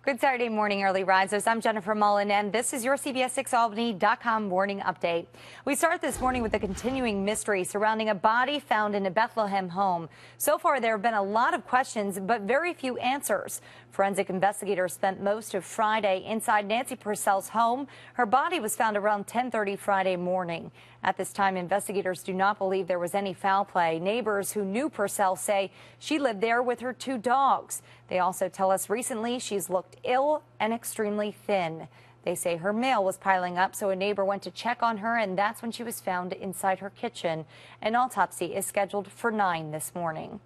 Good Saturday morning, early risers. I'm Jennifer Mullen, and this is your CBS6 Albany.com morning update. We start this morning with a continuing mystery surrounding a body found in a Bethlehem home. So far, there have been a lot of questions, but very few answers. Forensic investigators spent most of Friday inside Nancy Purcell's home. Her body was found around 10:30 Friday morning. At this time, investigators do not believe there was any foul play. Neighbors who knew Purcell say she lived there with her 2 dogs. They also tell us recently she's looked ill and extremely thin. They say her mail was piling up, so a neighbor went to check on her, and that's when she was found inside her kitchen. An autopsy is scheduled for 9 this morning.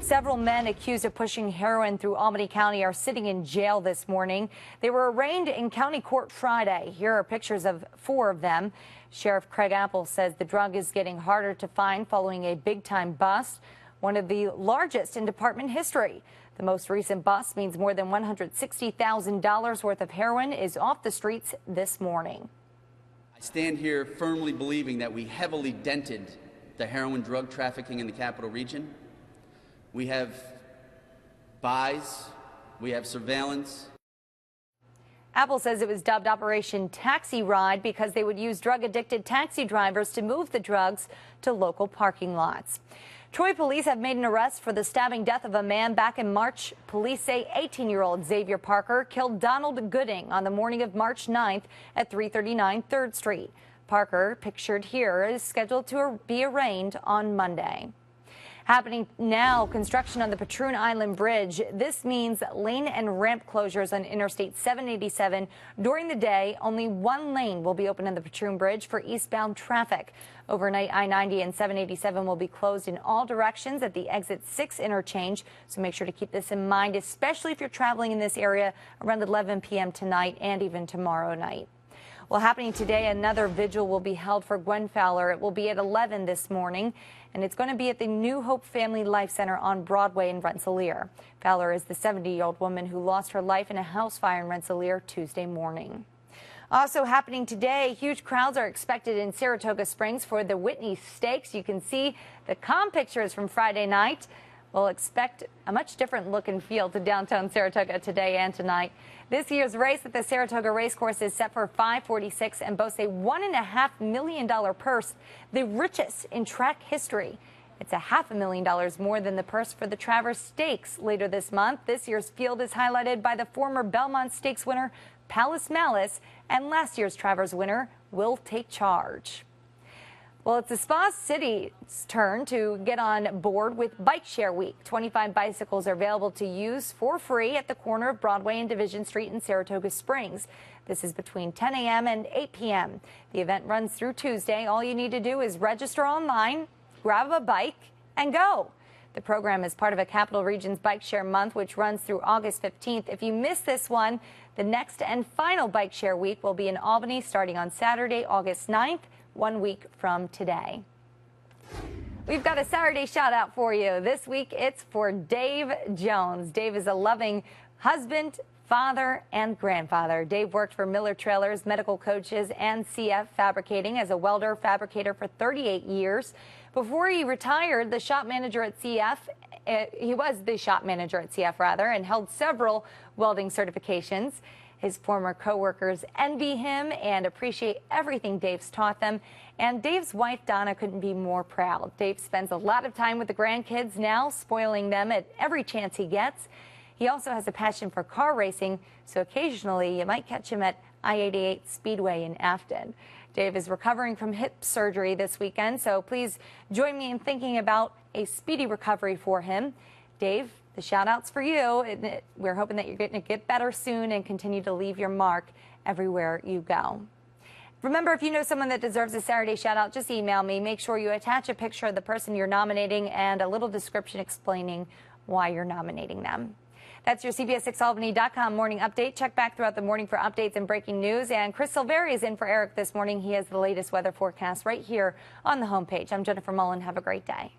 Several men accused of pushing heroin through Albany County are sitting in jail this morning. They were arraigned in county court Friday. Here are pictures of 4 of them. Sheriff Craig Apple says the drug is getting harder to find following a big-time bust, one of the largest in department history. The most recent bust means more than $160,000 worth of heroin is off the streets this morning. I stand here firmly believing that we heavily dented the heroin drug trafficking in the capital region. We have buys, we have surveillance. Apple says it was dubbed Operation Taxi Ride because they would use drug-addicted taxi drivers to move the drugs to local parking lots. Troy police have made an arrest for the stabbing death of a man back in March. Police say 18-year-old Xavier Parker killed Donald Gooding on the morning of March 9th at 339 3rd Street. Parker, pictured here, is scheduled to be arraigned on Monday. Happening now, construction on the Patroon Island Bridge. This means lane and ramp closures on Interstate 787. During the day, only 1 lane will be open on the Patroon Bridge for eastbound traffic. Overnight, I-90 and 787 will be closed in all directions at the Exit 6 interchange. So make sure to keep this in mind, especially if you're traveling in this area around 11 p.m. tonight and even tomorrow night. Well, happening today, another vigil will be held for Gwen Fowler. It will be at 11 this morning, and it's going to be at the New Hope Family Life Center on Broadway in Rensselaer. Fowler is the 70-year-old woman who lost her life in a house fire in Rensselaer Tuesday morning. Also happening today, huge crowds are expected in Saratoga Springs for the Whitney Stakes. You can see the pictures from Friday night. We'll expect a much different look and feel to downtown Saratoga today and tonight. This year's race at the Saratoga Racecourse is set for $546 and boasts a $1.5 million purse, the richest in track history. It's $500,000 more than the purse for the Travers Stakes later this month. This year's field is highlighted by the former Belmont Stakes winner, Palace Malice, and last year's Travers winner, Will Take Charge. Well, it's the Spa City's turn to get on board with Bike Share Week. 25 bicycles are available to use for free at the corner of Broadway and Division Street in Saratoga Springs. This is between 10 a.m. and 8 p.m. The event runs through Tuesday. All you need to do is register online, grab a bike, and go. The program is part of a Capital Region's Bike Share Month, which runs through August 15th. If you miss this one, the next and final Bike Share Week will be in Albany starting on Saturday, August 9th. 1 week from today. We've got a Saturday shout out for you. This week it's for Dave Jones. Dave is a loving husband, father, and grandfather. Dave worked for Miller Trailers, Medical Coaches, and CF Fabricating as a welder fabricator for 38 years. Before he retired, the shop manager at CF, he was the shop manager at CF rather, and held several welding certifications. His former co-workers envy him and appreciate everything Dave's taught them. And Dave's wife, Donna, couldn't be more proud. Dave spends a lot of time with the grandkids now, spoiling them at every chance he gets. He also has a passion for car racing, so occasionally you might catch him at I-88 Speedway in Afton. Dave is recovering from hip surgery this weekend, so please join me in thinking about a speedy recovery for him. Dave, the shout-out's for you. We're hoping that you're going to get better soon and continue to leave your mark everywhere you go. Remember, if you know someone that deserves a Saturday shout-out, just email me. Make sure you attach a picture of the person you're nominating and a little description explaining why you're nominating them. That's your CBS6Albany.com morning update. Check back throughout the morning for updates and breaking news. And Chris Silveri is in for Eric this morning. He has the latest weather forecast right here on the homepage. I'm Jennifer Mullen. Have a great day.